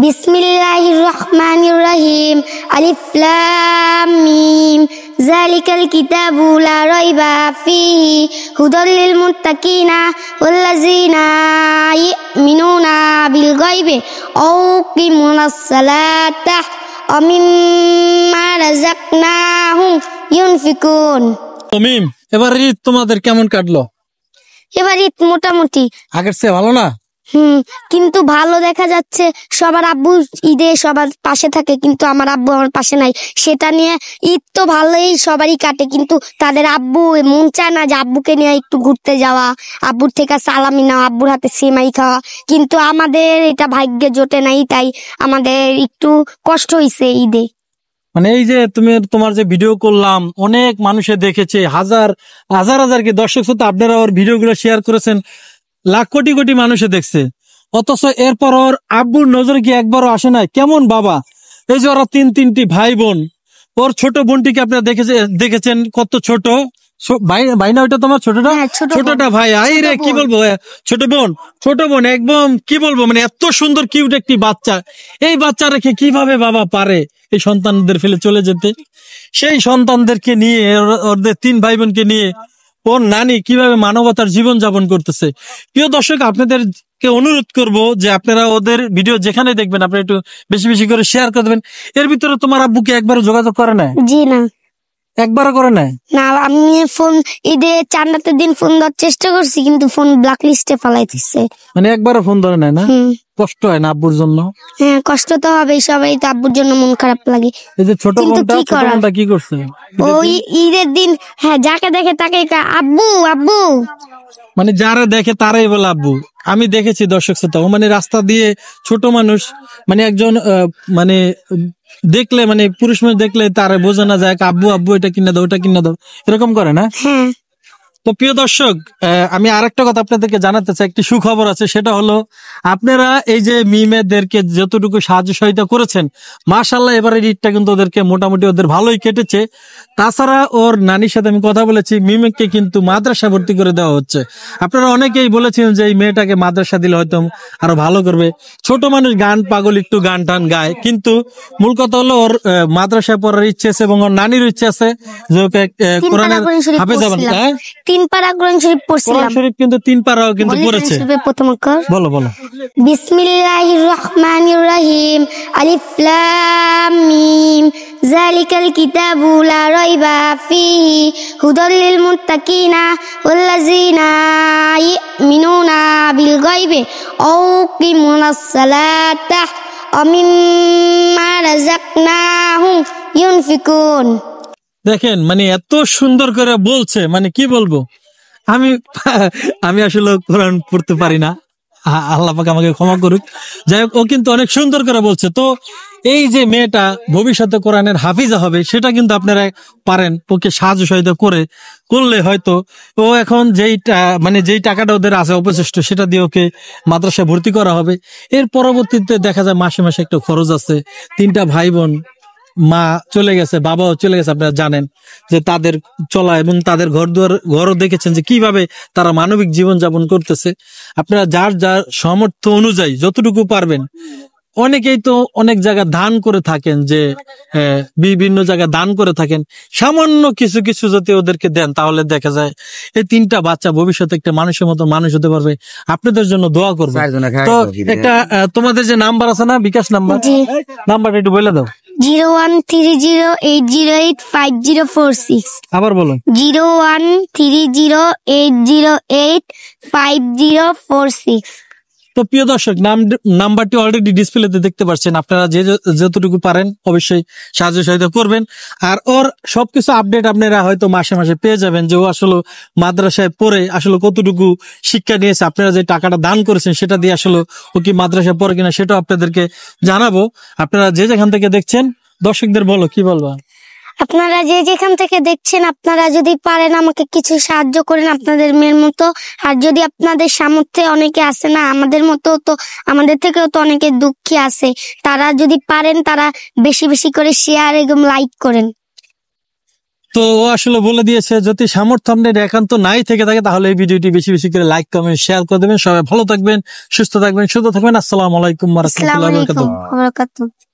বিসমিল্লাহির রহমানির রহিম। আলিফ লাম মিম। যালিকাল কিতাবু লা রাইবা ফীহি হুদাল লিল মুত্তাকিনা ওয়াল্লাযীনা ইউমিনুনা বিল গায়বি ওয়া ইয়াকিমুনাস সালাতা ওয়া মিম্মা রাযাকনাহুম ইউনফিকুন। মিম, এবার ঈদ তোমাদের কেমন কাটলো? এবার ঈদ মোটামুটি আগের চেয়ে ভালো না? কিন্তু ভালো দেখা যাচ্ছে। সবার আব্বু ঈদে সবার পাশে থাকে, কিন্তু আমার আব্বু আমার পাশে নাই। সেটা নিয়ে ঈদ তো ভালোই সবারই কাটে, কিন্তু তাদের আব্বু মন চায় না যে আব্বুকে নিয়ে একটু ঘুরতে যাওয়া, আব্বুর থেকে সালামি নেওয়া, আব্বুর হাতে সেমাই খাওয়া। কিন্তু আমাদের এটা ভাগ্যে জোটে নাই, তাই আমাদের একটু কষ্ট হয়েছে ঈদে। মানে এই যে তোমার যে ভিডিও করলাম, অনেক মানুষে দেখেছে, হাজার হাজার কি দর্শক শ্রোতা, আপনারা ওর ভিডিও গুলো শেয়ার করেছেন, লাখ কোটি কোটি মানুষে দেখছে, অথচ এরপর ওর আব্বুর নজরে কি একবারও আসে নাই? কেমন বাবা! এই যে ওরা তিনটি ভাই বোন, ওর ছোট বোনটিকে আপনারা দেখেছেন কত ছোট ভাই না, ওইটা তোমার ছোটটা? ছোটটা ভাই, আই রে কি বলবো, ছোট বোন একদম কি বলবো, মানে এত সুন্দর কিউট একটি বাচ্চা। এই বাচ্চা রেখে কিভাবে বাবা পারে এই সন্তানদের ফেলে চলে যেতে? সেই সন্তানদেরকে নিয়ে, ওদের তিন ভাই বোনকে নিয়ে ওর নানি কিভাবে মানবতার জীবন যাপন করতেছে। প্রিয় দর্শক, আপনাদেরকে অনুরোধ করব যে আপনারা ওদের ভিডিও যেখানে দেখবেন আপনারা একটু বেশি বেশি করে শেয়ার করে দেবেন। এর ভিতরে তোমার আব্বুকে একবারও যোগাযোগ করে না? জি না, একবারও করে না। না, আমি ফোন ঈদে চাঁদাতের দিন ফোন দেওয়ার চেষ্টা করছি, কিন্তু ফোন ব্ল্যাক লিস্টে ফেলাইতেছে। মানে একবারও ফোন ধরে না? কষ্ট হয় না আব্বুর জন্য? হ্যাঁ, কষ্ট তো হবেই, সবাই তো আব্বুর জন্য মন খারাপ লাগে। এই যে ছোট বোনটা কি করছে ওই ঈদের দিন? হ্যাঁ, যাকে দেখে তাকে আব্বু আব্বু, মানে যারা দেখে তারাই বলে আব্বু। আমি দেখেছি দর্শক শ্রোতা, ও মানে রাস্তা দিয়ে ছোট মানুষ, মানে একজন মানে দেখলে, মানে পুরুষ মানুষ দেখলে তারা বোঝা না যায় আব্বু আব্বু এটা কিনে দাও ওটা কিনে দাও, এরকম করে না? হ্যাঁ। তো প্রিয় দর্শক, আমি আরেকটা কথা আপনাদেরকে জানাতে চাই, একটি সুখবর আছে। সেটা হলো, আপনারা এই যে মিমেদেরকে যতটুকু সাহায্য সহায়তা করেছেন, মাশাআল্লাহ এবারে ঈদটা কিন্তু ওদেরকে মোটামুটি ওদের ভালোই কেটেছে। তাছাড়া ওর নানির সাথে আমি কথা বলেছি, মিমকে কিন্তু মাদ্রাসা ভর্তি করে দেওয়া হচ্ছে। আপনারা অনেকেই বলেছেন যে এই মেয়েটাকে মাদ্রাসা দিলে হয়তো আরো ভালো করবে। ছোট মানুষ গান পাগল, একটু গান টান গায়, কিন্তু মূল কথা হলো ওর মাদ্রাসায় পড়ার ইচ্ছে আছে এবং ওর নানির ইচ্ছে আছে যে ওকে কোরআনের হাফেজ হবেন। কোরআন শরীফ কিন্তু 3 পারাও কিন্তু পড়েছে। বলো। বিসমিল্লাহির রহমানির রহিম। আলিফ লাম মিম। যালিকাল কিতাবু লা রাইবা ফীহি হুদাল লিল মুত্তাকিনা ওয়াল্লাযীনা ইউমিনুনা বিল গায়বি ওয়া ইয়াকিমুনাস সালাতা ওয়া মিম্মা রাযাকনাহুম ইউনফিকুন। দেখেন, মানে এত সুন্দর করে বলছে, মানে কি বলবো। আমি আসলে কোরআন পড়তে পারি না, আল্লাহ পাক আমাকে ক্ষমা করুক। যাই হোক, ও কিন্তু অনেক সুন্দর করে বলছে। তো এই যে মেয়েটা ভবিষ্যতে কোরআনের হাফিজা হবে, সেটা কিন্তু আপনারা পারেন। ওকে সাহায্য সহায়তা করলে হয়তো ও এখন যেই টাকাটা ওদের আছে অবশিষ্ট, সেটা দিয়ে ওকে মাদ্রাসায় ভর্তি করা হবে। এর পরবর্তীতে দেখা যায় মাসে মাসে একটা খরচ আছে। 3টা ভাই বোন, মা চলে গেছে, বাবাও চলে গেছে, আপনারা জানেন যে তাদের চলা এবং তাদের ঘরও দেখেছেন যে কিভাবে তারা মানবিক জীবন যাপন করতেছে। আপনারা যার যার সামর্থ্য অনুযায়ী যতটুকু পারবেন, অনেকেই তো অনেক জায়গায় দান করে থাকেন, যে বিভিন্ন জায়গায় দান করে থাকেন, সামান্য কিছু কিছু যদি ওদেরকে দেন, তাহলে দেখা যায় এই 3টা বাচ্চা ভবিষ্যতে একটা মানুষের মতো মানুষ হতে পারবে। আপনাদের জন্য দোয়া করবো। তো একটা তোমাদের যে নাম্বার আছে না, বিকাশ নাম্বারটা একটু বলে দাও। 01308085046। আবার বলো। 01308085046। তো প্রিয় দর্শক, নাম্বারটি অলরেডি ডিসপ্লেতে দেখতে পাচ্ছেন। আপনারা যতটুকু পারেন অবশ্যই সাহায্য সহায়তা করবেন। আর ওর সবকিছু আপডেট আপনারা হয়তো মাসে মাসে পেয়ে যাবেন, যে ও আসলে মাদ্রাসায় পড়ে আসলে কতটুকু শিক্ষা নিয়েছে। আপনারা যে টাকাটা দান করেছেন সেটা দিয়ে আসলে ও কি মাদ্রাসায় পড়ে কিনা সেটাও আপনাদেরকে জানাবো। আপনারা যে যেখান থেকে দেখছেন, দর্শকদের বলো, কি বলবা? আপনারা যে যেখান থেকে দেখছেন, আপনারা যদি পারেন আমাকে কিছু সাহায্য করেন আপনাদের মেয়ের মতো। আর যদি আপনাদের সামর্থ্যে অনেকে আছে না আমাদের মতো, তো আমাদের থেকেও তো অনেকে দুঃখী আছে, তারা যদি পারেন তারা বেশি বেশি করে শেয়ার এবং লাইক করেন। তো ও আসলে বলে দিয়েছে যদি সামর্থ্য আপনার একান্ত নাই থেকে থাকে তাহলে এই ভিডিওটি বেশি বেশি করে লাইক কমেন্ট শেয়ার করে দেবেন। সবাই ভালো থাকবেন, সুস্থ থাকবেন, সুস্থ থাকবেন। আসসালামু আলাইকুম ওয়া রাহমাতুল্লাহি ওয়া আসসালামু আলাইকুম বারাকাতুহু। ওয়া বারাকাতুহু।